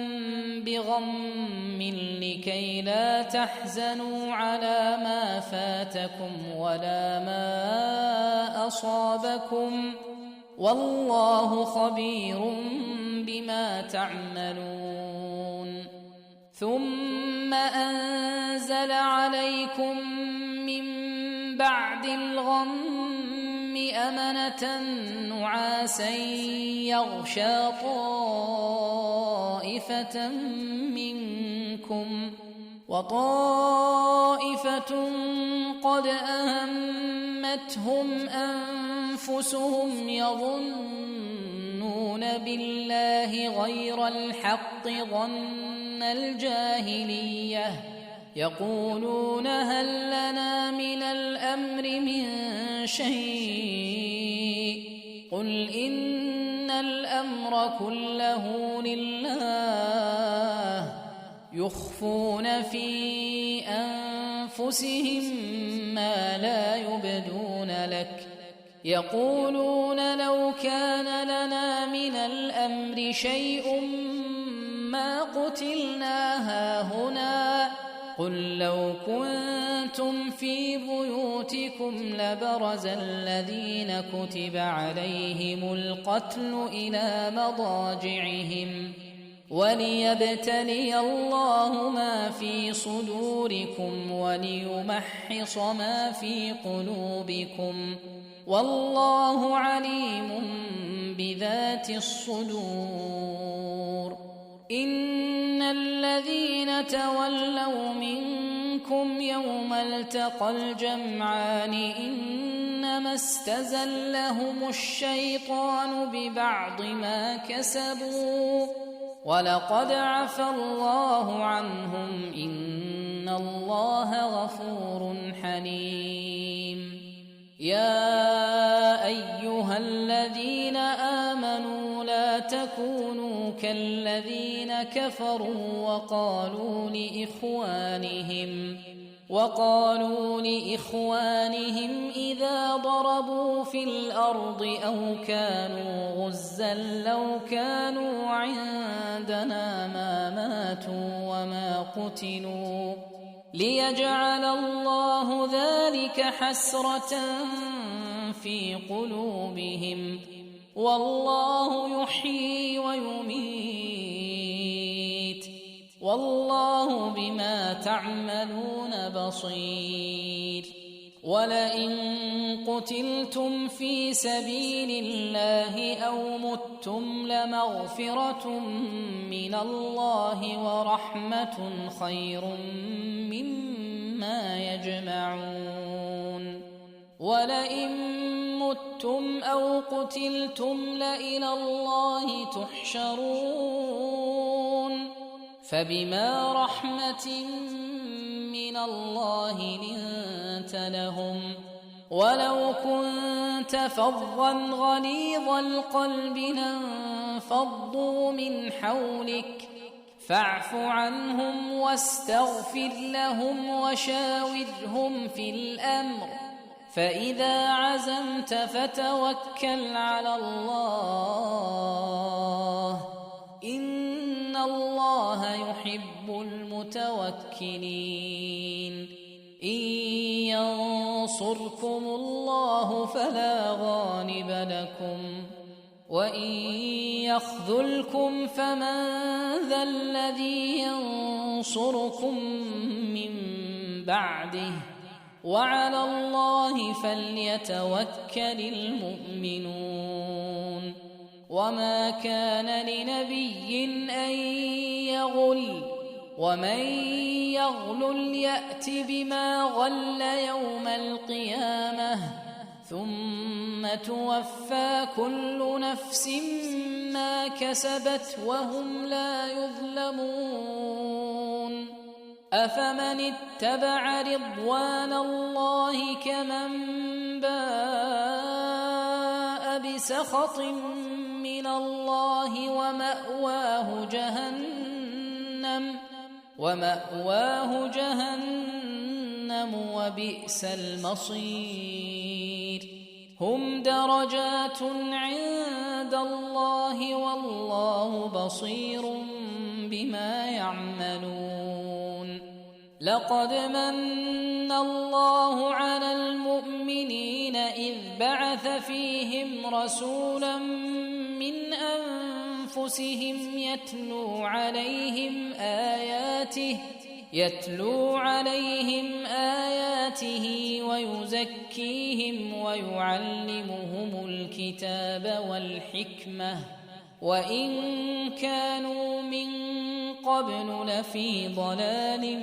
بغم لكي لا تحزنوا على ما فاتكم ولا ما أصابكم والله خبير بما تعملون ثم أنزل عليكم من بعد الغم أمنة نعاسا يغشى طائفة منكم وطائفة قد أهمتهم أنفسهم يظنون بالله غير الحق ظن الجاهلية يقولون هل لنا من الأمر من شيء قل إن الأمر كله لله يخفون في أنفسهم ما لا يبدون لك يقولون لو كان لنا من الأمر شيء ما قتلنا هاهنا قل لو كنتم في بيوتكم لبرز الذين كتب عليهم القتل إلى مضاجعهم وليبتلي الله ما في صدوركم وليمحص ما في قلوبكم والله عليم بذات الصدور إن الذين تولوا منكم يوم التقى الجمعان إنما استزلهم الشيطان ببعض ما كسبوا ولقد عفى الله عنهم إن الله غفور حليم يا أيها الذين آمنوا لا تكونوا كالذين كفروا وقالوا لإخوانهم إذا ضربوا في الأرض أو كانوا غزا لو كانوا عندنا ما ماتوا وما قتلوا ليجعل الله ذلك حسرة في قلوبهم والله يحيي ويميت والله بما تعملون بصير ولئن قتلتم في سبيل الله أو متم لمغفرة من الله ورحمة خير مما يجمعون ولئن متم أو قتلتم لإلى الله تحشرون فبما رحمة من الله لنت لهم ولو كنت فظا غليظ القلب لانفضوا من حولك فاعف عنهم واستغفر لهم وشاورهم في الأمر فإذا عزمت فتوكل على الله إن الله يحب المتوكلين إن ينصركم الله فلا غالب لكم وإن يخذلكم فمن ذا الذي ينصركم من بعده وعلى الله فليتوكل المؤمنون وما كان لنبي أن يغل ومن يغلل يأت بما غل يوم القيامة ثم توفى كل نفس ما كسبت وهم لا يظلمون أفمن اتبع رضوان الله كمن باء بسخط من الله ومأواه جهنم وبئس المصير هم درجات عند الله والله بصير بما يعملون لقد من الله على المؤمنين إذ بعث فيهم رسولا من أنفسهم يتلو عليهم آياته ويزكيهم ويعلمهم الكتاب والحكمة وإن كانوا من قبل لفي ضلال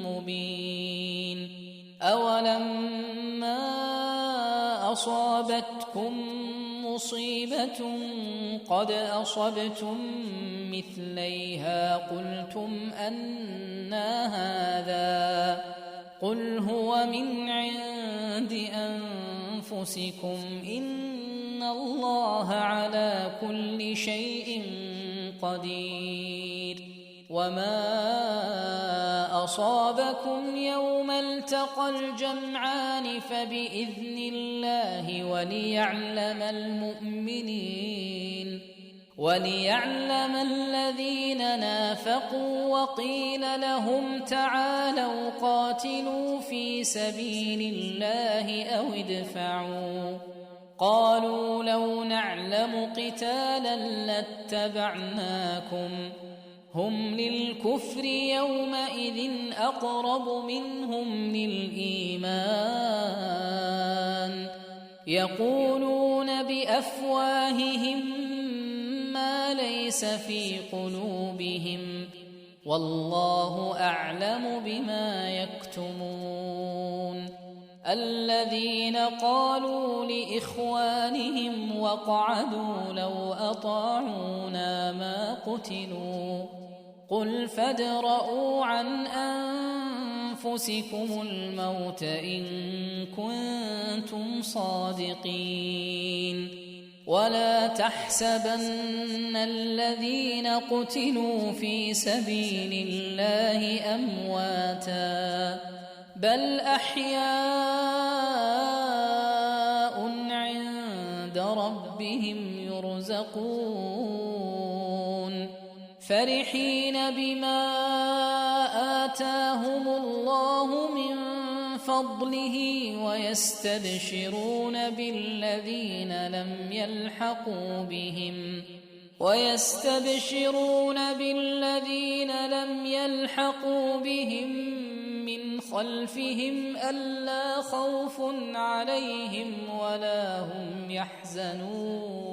مبين أولما أصابتكم مصيبة قد أصبتم مثليها قلتم أنى هذا قل هو من عند أنفسكم إن الله على كل شيء قدير وما أصابكم يوم التقى الجمعان فبإذن الله وليعلم الذين نافقوا وقيل لهم تعالوا قاتلوا في سبيل الله أو ادفعوا قالوا لو نعلم قتالا لاتبعناكم هم للكفر يومئذ أقرب منهم للإيمان يقولون بأفواههم ما ليس في قلوبهم والله أعلم بما يكتمون الذين قالوا لإخوانهم وقعدوا لو أطاعونا ما قتلوا قل فادرءوا عن أنفسكم الموت إن كنتم صادقين ولا تحسبن الذين قتلوا في سبيل الله أمواتا بل أحياء عند ربهم يرزقون فرحين بما آتاهم الله من فضله ويستبشرون بالذين لم يلحقوا بهم من خلفهم ألا خوف عليهم ولا هم يحزنون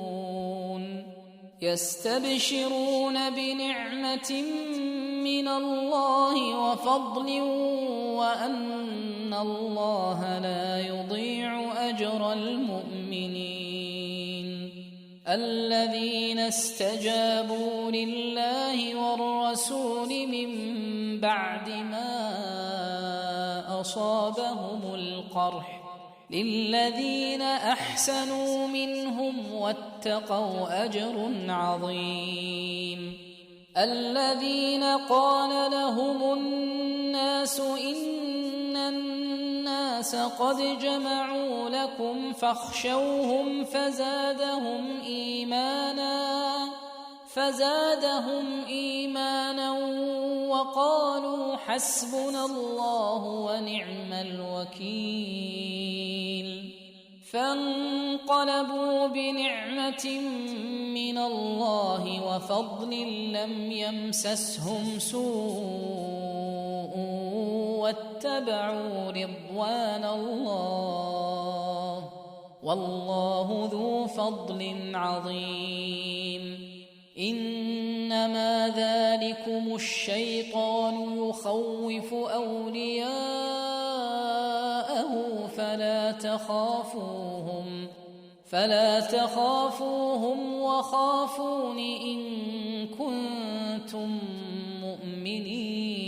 يستبشرون بنعمة من الله وفضل وأن الله لا يضيع أجر المؤمنين الذين استجابوا لله والرسول من بعد ما أصابهم القرح للذين أحسنوا منهم واتقوا أجر عظيم الذين قال لهم الناس إن الناس قد جمعوا لكم فاخشوهم فزادهم إيمانا وقالوا حسبنا الله ونعم الوكيل فانقلبوا بنعمة من الله وفضل لم يمسسهم سوء واتبعوا رضوان الله والله ذو فضل عظيم إنما ذلكم الشيطان يخوف أولياءه فلا تخافوهم وخافون إن كنتم مؤمنين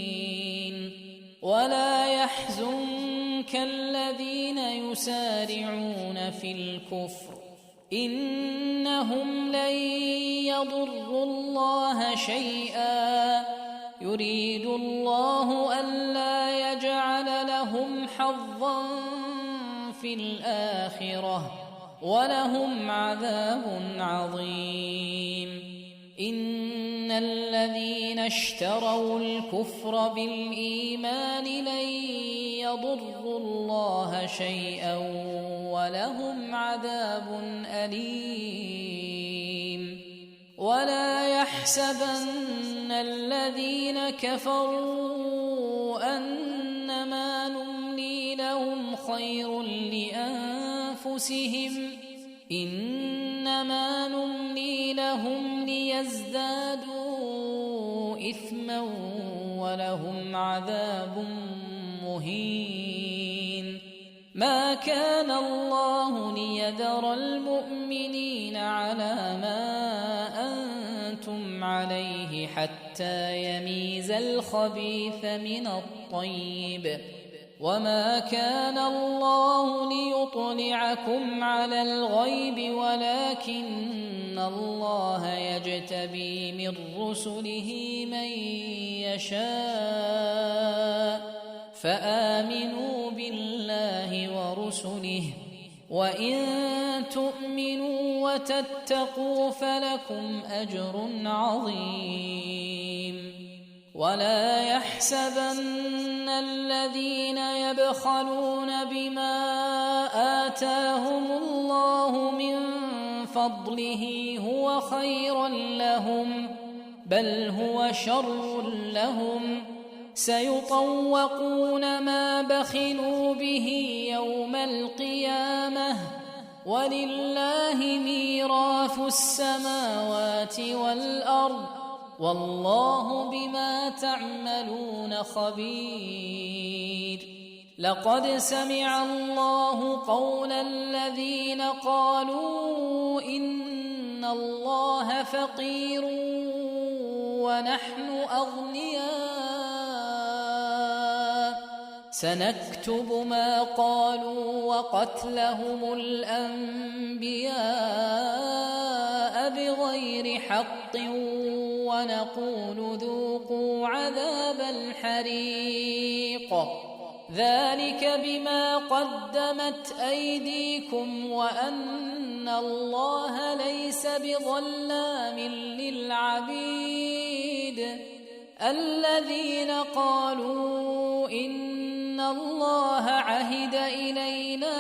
ولا يحزنك الذين يسارعون في الكفر إنهم لن يضروا الله شيئا يريد الله ألا يجعل لهم حظا في الآخرة ولهم عذاب عظيم إن الذين اشتروا الكفر بالإيمان لن يضروا الله شيئا ولهم عذاب أليم ولا يحسبن الذين كفروا أنما نملي لهم خير لأنفسهم إنما نملي لهم ليزدادوا إثما ولهم عذاب مهين ما كان الله ليذر المؤمنين على ما أنتم عليه حتى يميز الخبيث من الطيب وما كان الله ليطلعكم على الغيب ولكن الله يجتبي من رسله من يشاء فآمنوا بالله ورسله وإن تؤمنوا وتتقوا فلكم أجر عظيم ولا يحسبن الذين يبخلون بما آتاهم الله من فضله هو خيرا لهم بل هو شر لهم سيطوقون ما بخلوا به يوم القيامة ولله ميراث السماوات والأرض والله بما تعملون خبير لقد سمع الله قول الذين قالوا إن الله فقير ونحن أغنياء سنكتب ما قالوا وقتلهم الأنبياء بغير حق ونقول ذوقوا عذاب الحريق ذلك بما قدمت أيديكم وأن الله ليس بظلام للعبيد الذين قالوا إن الله عهد إلينا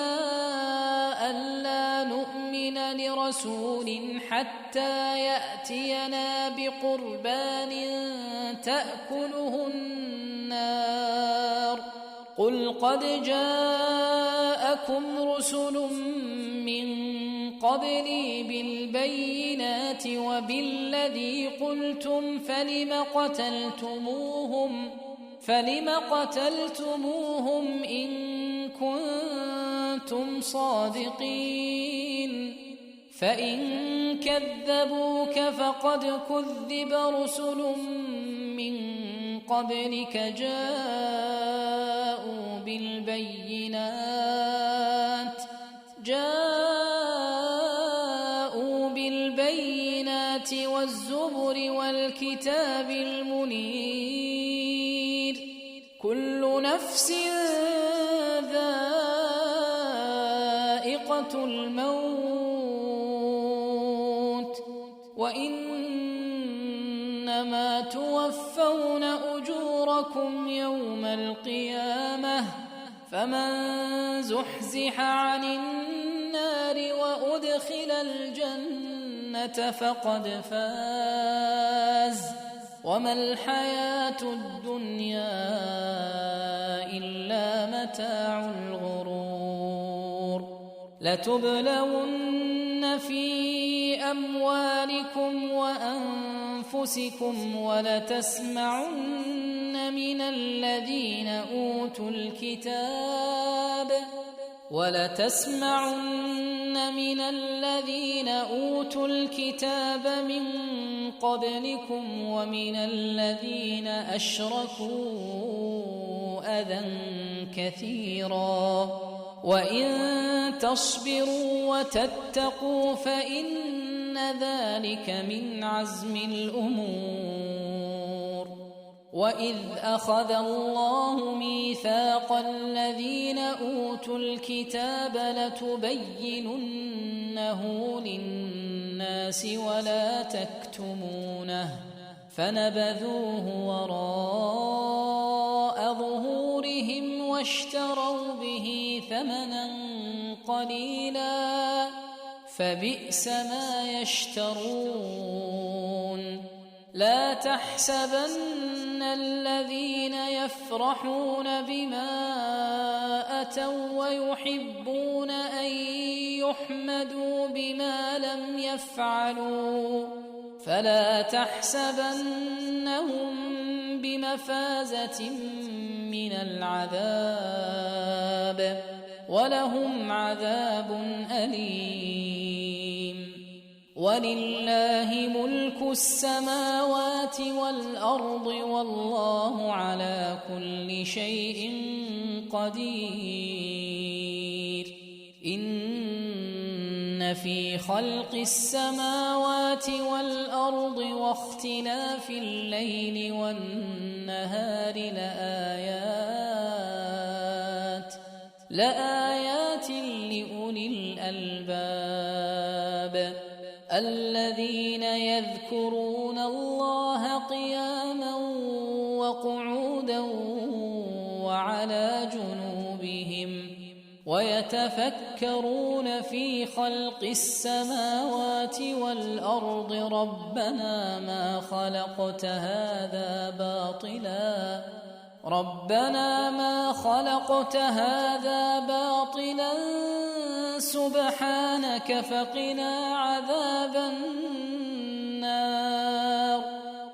ألا نؤمن لرسول حتى يأتينا بقربان تأكله النار قل قد جاءكم رسل من قبلي بالبينات وبالذي قلتم فلم قتلتموهم إن كنتم صادقين فإن كذبوك فقد كذب رسل من قبلك جاءوا بالبينات والزبر والكتاب المنير كل نفس ذائقة الموت وإنما إنما توفون أجوركم يوم القيامة فمن زحزح عن النار وأدخل الجنة فقد فاز وما الحياة الدنيا إلا متاع الغرور لتبلون في أموالكم وأنفسكم ولتسمعن من الذين أوتوا الكتاب من قبلكم ومن الذين أشركوا أذى كثيرا وإن تصبروا وتتقوا فإن ذلك من عزم الأمور وإذ أخذ الله ميثاق الذين أوتوا الكتاب لتبيننه للناس ولا تكتمونه فنبذوه وراء ظهورهم واشتروا به ثمنا قليلا فبئس ما يشترون لا تحسبن الذين يفرحون بما أتوا ويحبون أن يحمدوا بما لم يفعلوا فلا تحسبنهم بمفازة من العذاب ولهم عذاب أليم ولله ملك السماوات والأرض والله على كل شيء قدير إن في خلق السماوات والأرض واختلاف الليل والنهار لآيات لأولي الألباب الذين يذكرون الله قياما وقعودا وعلى جنوبهم ويتفكرون في خلق السماوات والأرض ربنا ما خلقت هذا باطلا سبحانك فقنا عذاب النار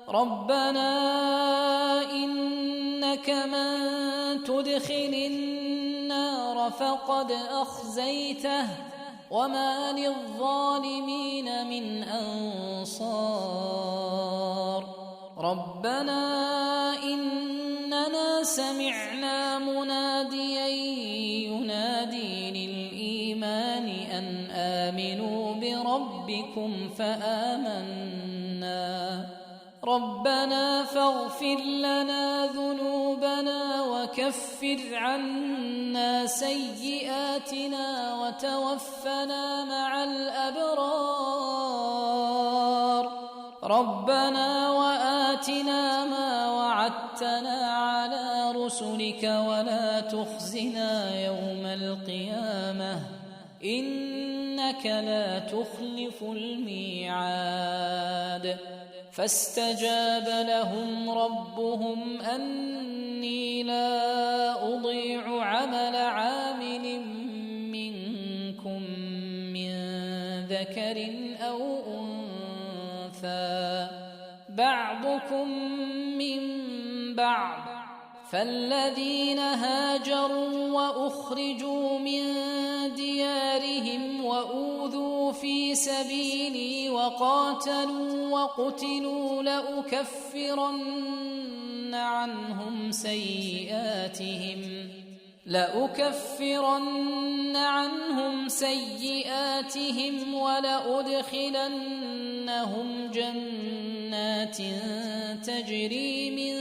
ربنا إنك من تدخل النار فقد أخزيته وما للظالمين من أنصار ربنا إننا سمعنا مناديا ينادي للإيمان أن آمنوا بربكم فآمنا ربنا فاغفر لنا ذنوبنا وكفر عنا سيئاتنا وتوفنا مع الأبرار ربنا وآتنا ما وعدتنا على رسلك ولا تخزنا يوم القيامة إنك لا تخلف الميعاد فاستجاب لهم ربهم أني لا أضيع عمل عامل منكم من ذكر أو أنثى بعضكم من بعض فالذين هاجروا وأخرجوا من ديارهم وأوذوا في سبيلي وقاتلوا وقتلوا لأكفرن عنهم سيئاتهم ولأدخلنهم جنات تجري من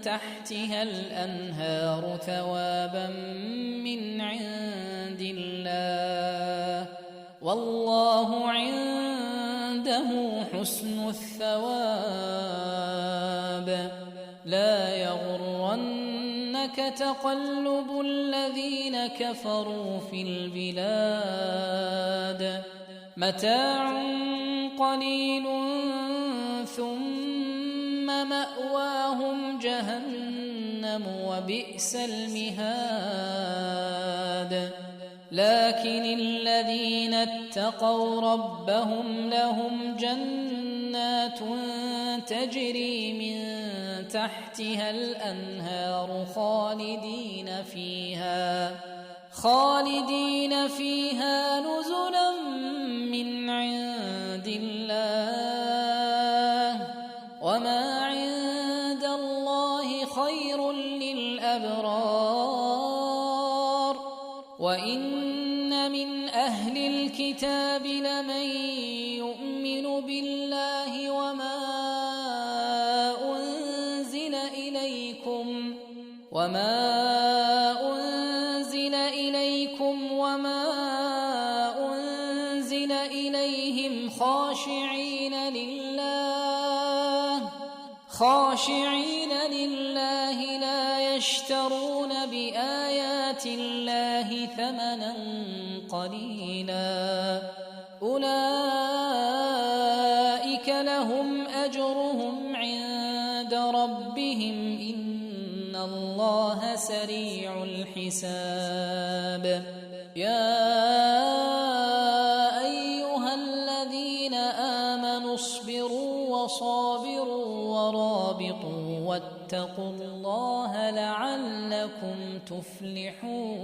تحتها الأنهار ثوابا من عند الله والله عنده حسن الثواب يغرنك تقلب الذين كفروا في البلاد متاع قليل ثم مأواهم جهنم وبئس المهاد لكن الذين اتقوا ربهم لهم جنات تجري من تحتها الأنهار خالدين فيها نزلا من عند الله وما عند الله خير للأبرار وإن من أهل الكتاب لمن يؤمن بالله وما أنزل إليكم وما أنزل إليهم خاشعين لله لا يشترون بآيات الله ثمنا قليلا أولئك لهم أجرهم عند ربهم إن الله سريع الحساب يا أيها الذين آمنوا اصبروا وصابروا ورابطوا واتقوا الله لعلكم تفلحون